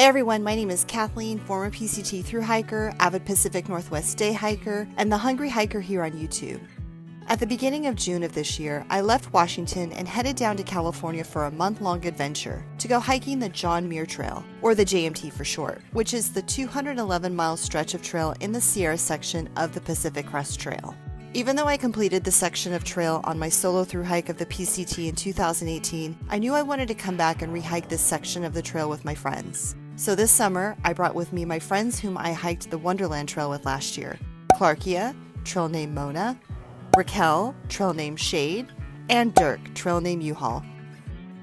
everyone, my name is Kathleen, former PCT thru hiker, avid Pacific Northwest day hiker, and the Hungry Hiker here on YouTube. At the beginning of June of this year, I left Washington and headed down to California for a month-long adventure to go hiking the John Muir Trail, or the JMT for short, which is the 211-mile stretch of trail in the Sierra section of the Pacific Crest Trail. Even though I completed the section of trail on my solo thru hike of the PCT in 2018, I knew I wanted to come back and rehike this section of the trail with my friends. So this summer, I brought with me my friends whom I hiked the Wonderland Trail with last year. Clarkia, trail name Mona, Raquel, trail name Shade, and Dirk, trail name U-Haul.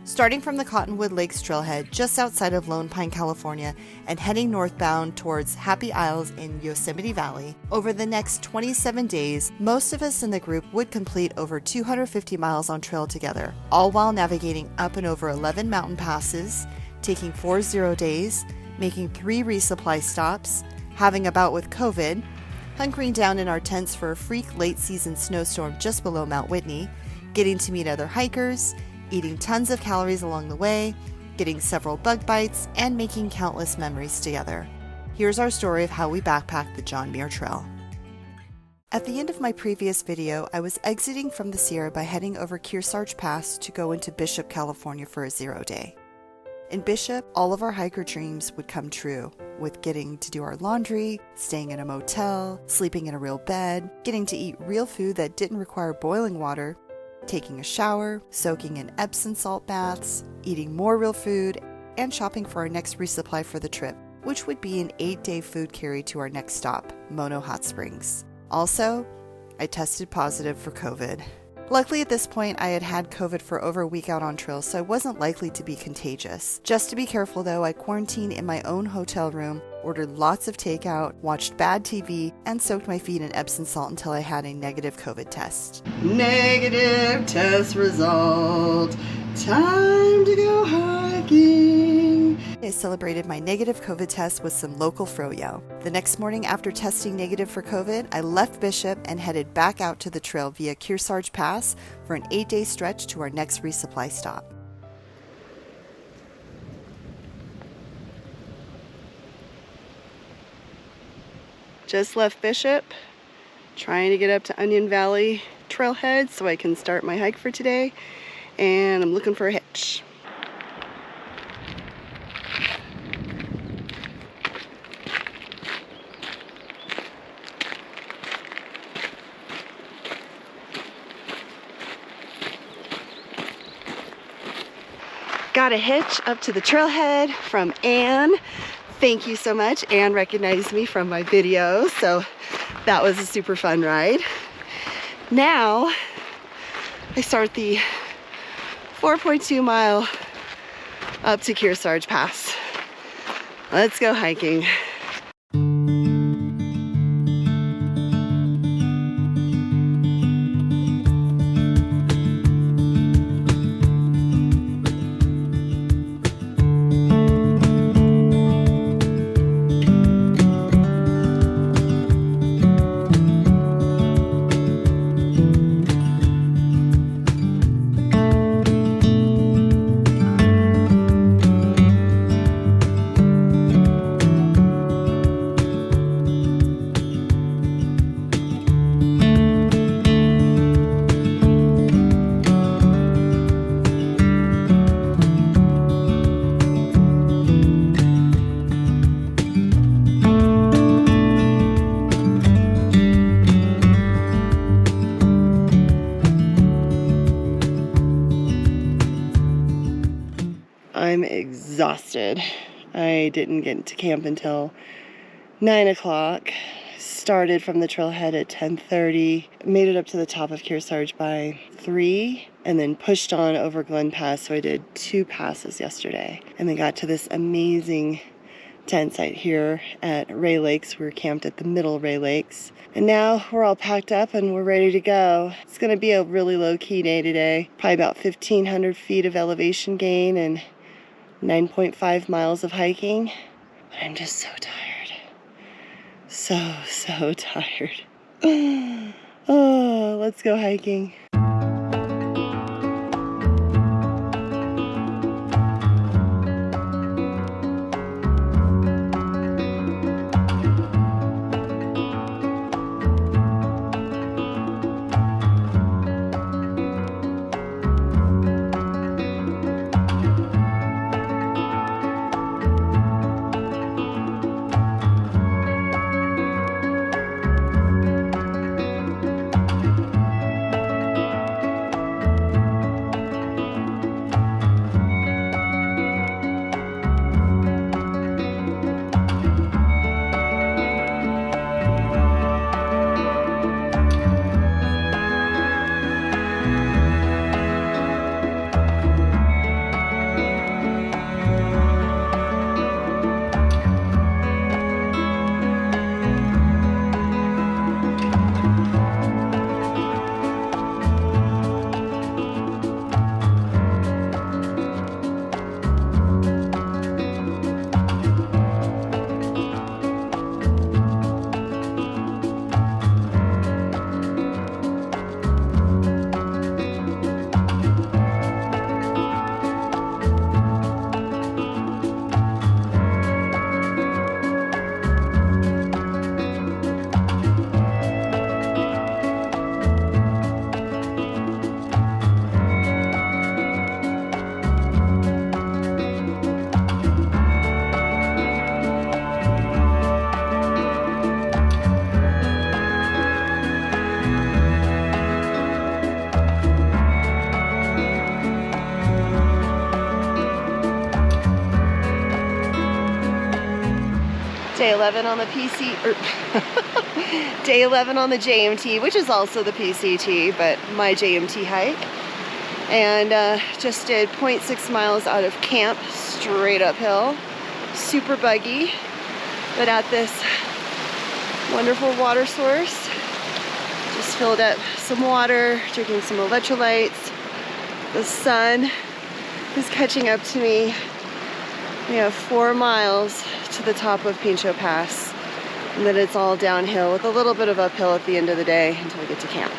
Starting from the Cottonwood Lakes trailhead just outside of Lone Pine, California, and heading northbound towards Happy Isles in Yosemite Valley, over the next 27 days, most of us in the group would complete over 250 miles on trail together, all while navigating up and over 11 mountain passes, taking 4 0 days, making 3 resupply stops, having a bout with COVID, hunkering down in our tents for a freak late-season snowstorm just below Mount Whitney, getting to meet other hikers, eating tons of calories along the way, getting several bug bites, and making countless memories together. Here's our story of how we backpacked the John Muir Trail. At the end of my previous video, I was exiting from the Sierra by heading over Kearsarge Pass to go into Bishop, California for a 0 day. In Bishop, all of our hiker dreams would come true, with getting to do our laundry, staying in a motel, sleeping in a real bed, getting to eat real food that didn't require boiling water, taking a shower, soaking in Epsom salt baths, eating more real food, and shopping for our next resupply for the trip, which would be an 8-day food carry to our next stop, Mono Hot Springs. Also, I tested positive for COVID. Luckily at this point I had had COVID for over a week out on trail, so I wasn't likely to be contagious. Just to be careful though, I quarantined in my own hotel room, ordered lots of takeout, watched bad TV, and soaked my feet in Epsom salt until I had a negative COVID test. Negative test result. Time to go hiking. I celebrated my negative COVID test with some local froyo. The next morning after testing negative for COVID, I left Bishop and headed back out to the trail via Kearsarge Pass for an 8-day stretch to our next resupply stop. Just left Bishop, trying to get up to Onion Valley trailhead so I can start my hike for today, and I'm looking for a hitch. Got a hitch up to the trailhead from Anne. Thank you so much. Anne recognized me from my video, so that was a super fun ride. Now I start the 4.2 mile up to Kearsarge Pass. Let's go hiking. I'm exhausted. I didn't get to camp until 9 o'clock. Started from the trailhead at 10:30. Made it up to the top of Kearsarge by 3 and then pushed on over Glen Pass. So I did 2 passes yesterday and then got to this amazing tent site here at Rae Lakes. We're camped at the middle Rae Lakes. And now we're all packed up and we're ready to go. It's gonna be a really low-key day today. Probably about 1,500 feet of elevation gain and 9.5 miles of hiking. But I'm just so tired. So tired. Oh, let's go hiking. Day 11 on the Day 11 on the JMT, which is also the PCT, but my JMT hike. And just did 0.6 miles out of camp, straight uphill. Super buggy, but at this wonderful water source. Just filled up some water, drinking some electrolytes. The sun is catching up to me. We have 4 miles to the top of Pinchot Pass, and then it's all downhill with a little bit of uphill at the end of the day until we get to camp.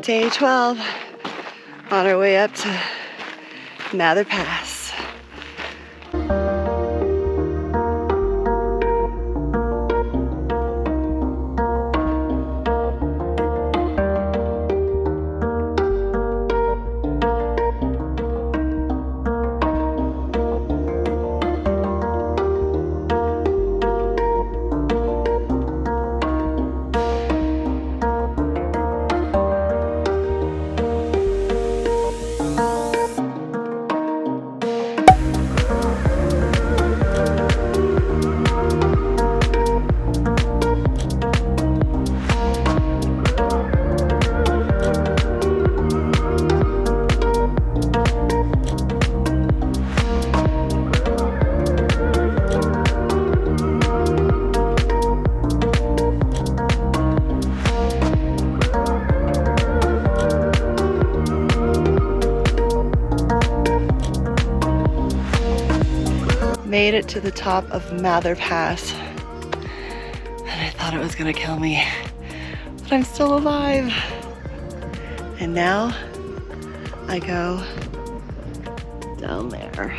Day 12, on our way up to Muir Pass. Made it to the top of Muir Pass, and I thought it was gonna kill me, but I'm still alive. And now I go down there.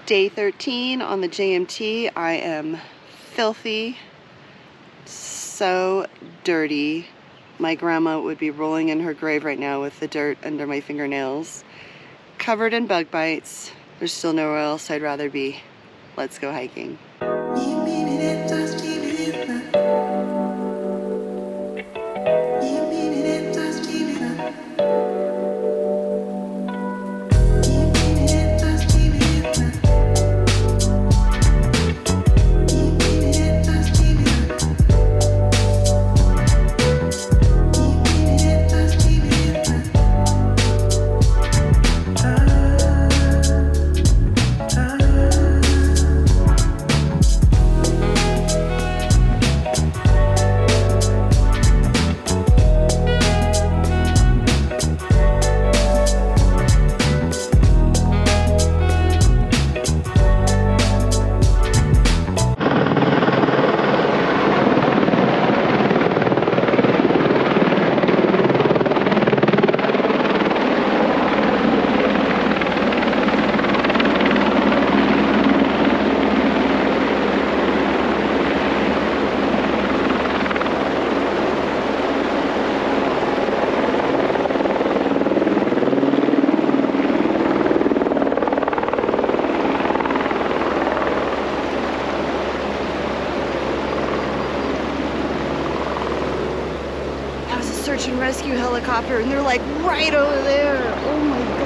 Day 13 on the JMT. I am filthy, so dirty. My grandma would be rolling in her grave right now with the dirt under my fingernails. Covered in bug bites. There's still nowhere else I'd rather be. Let's go hiking. Search and rescue helicopter, and they're like right over there. Oh my God.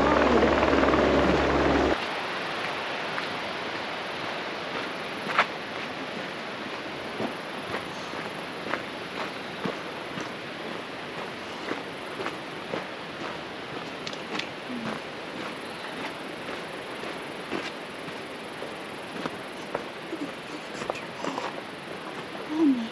Oh my God.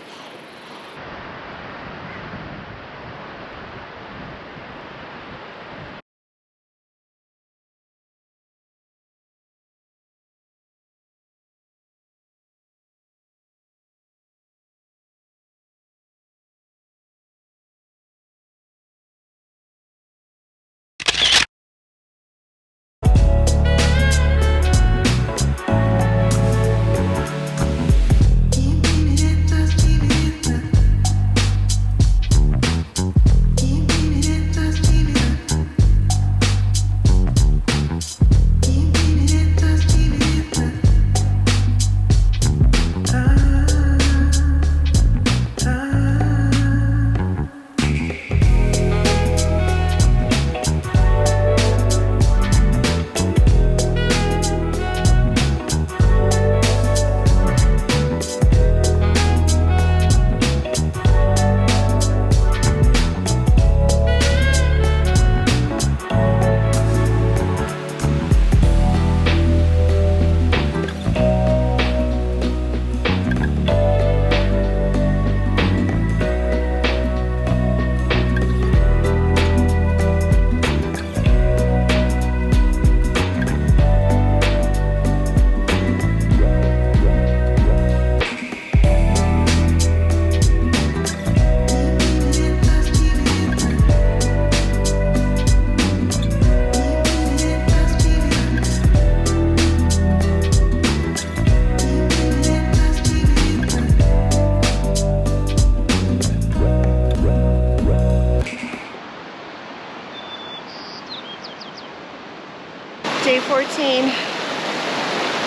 Day 14,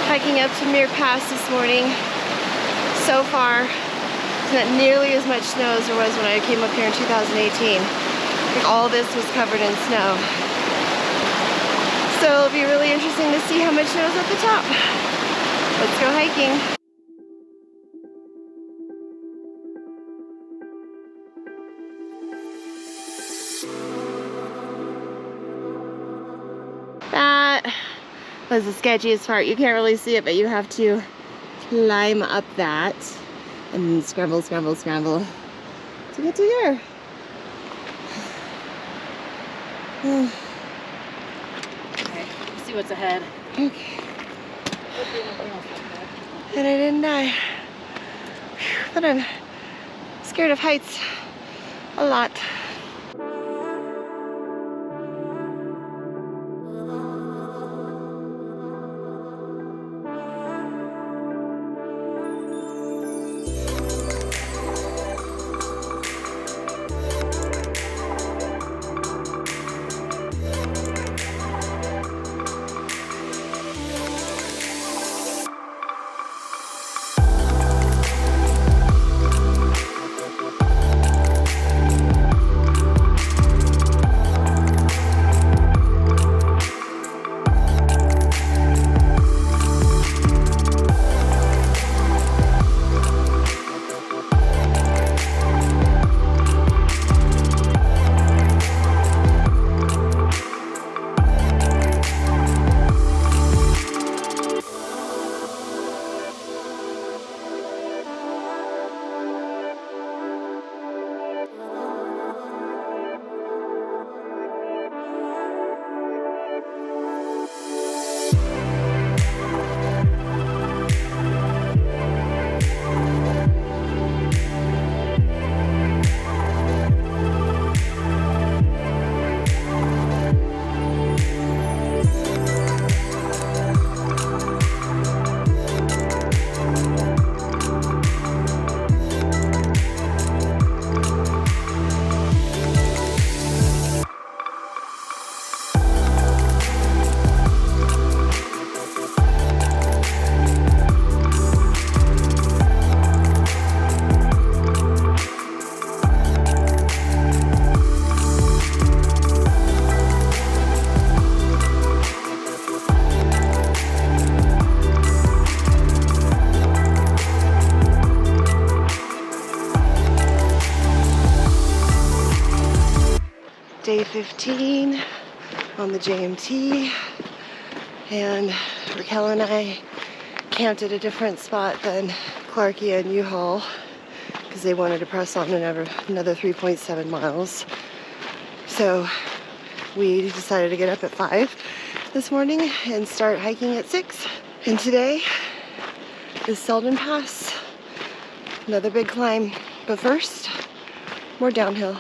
hiking up to Muir Pass this morning. So far, it's not nearly as much snow as there was when I came up here in 2018. Like all this was covered in snow. So it'll be really interesting to see how much snow is at the top. Let's go hiking. That was the sketchiest part. You can't really see it, but you have to climb up that and scramble, scramble, scramble to get to here. Okay, let's see what's ahead. Okay. And I didn't die. But I'm scared of heights a lot. day 15 on the JMT, and Raquel and I camped at a different spot than Clarkia and U-Haul because they wanted to press on another 3.7 miles. So we decided to get up at 5 this morning and start hiking at 6. And today is Selden Pass, another big climb. But first, more downhill.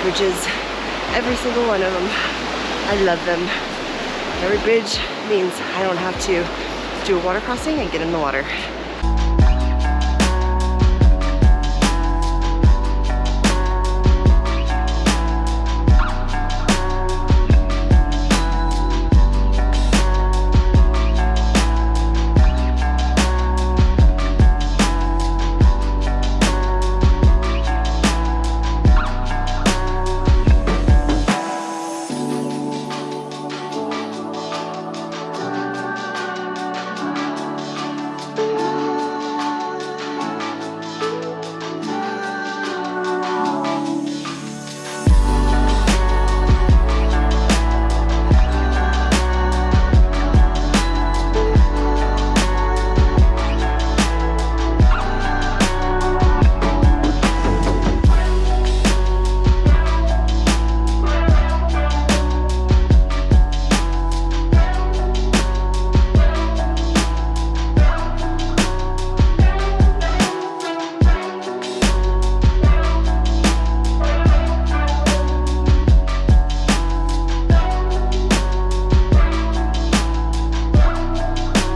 Bridges, every single one of them. I love them. Every bridge means I don't have to do a water crossing and get in the water.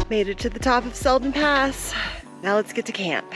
Made it to the top of Selden Pass. Now let's get to camp.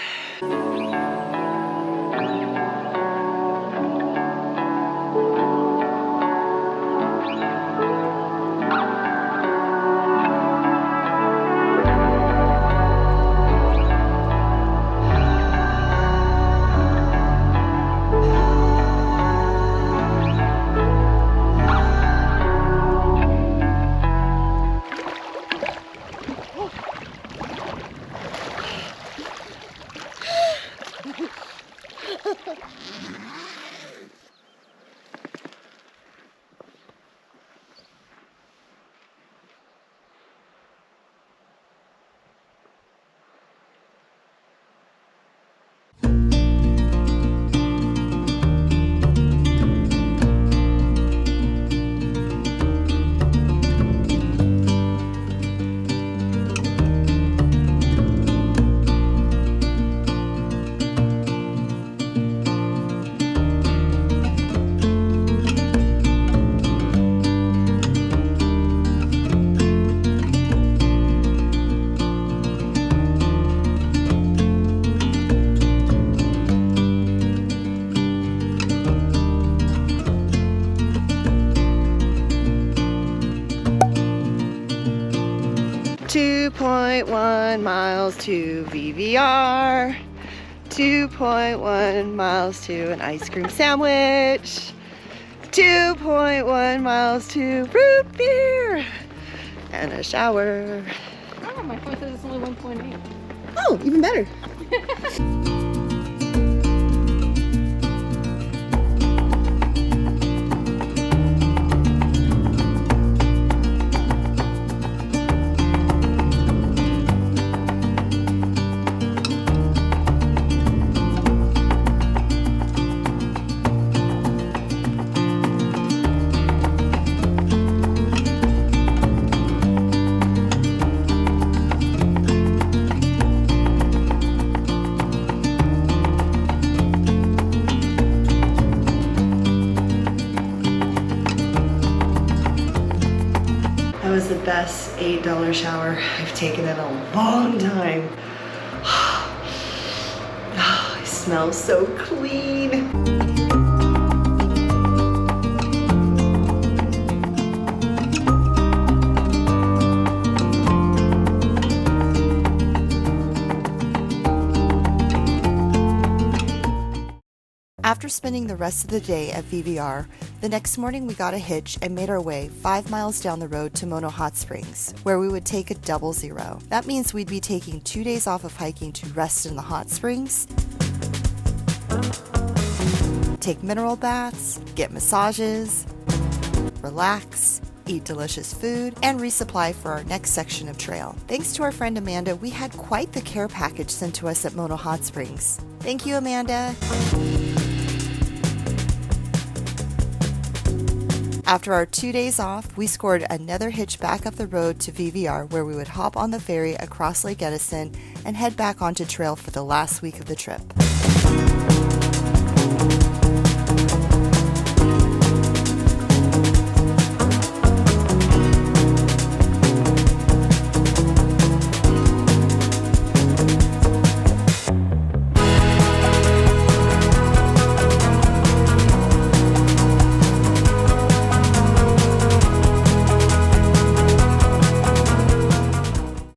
2.1 miles to VVR, 2.1 miles to an ice cream sandwich, 2.1 miles to root beer, and a shower. Oh, my phone says it's only 1.8. Oh, even better. That was the best $8 shower I've taken in a long time. Oh, it smells so clean. After spending the rest of the day at VVR, the next morning we got a hitch and made our way 5 miles down the road to Mono Hot Springs, where we would take a double zero. That means we'd be taking 2 days off of hiking to rest in the hot springs, take mineral baths, get massages, relax, eat delicious food, and resupply for our next section of trail. Thanks to our friend Amanda, we had quite the care package sent to us at Mono Hot Springs. Thank you, Amanda. After our 2 days off, we scored another hitch back up the road to VVR, where we would hop on the ferry across Lake Edison and head back onto trail for the last week of the trip.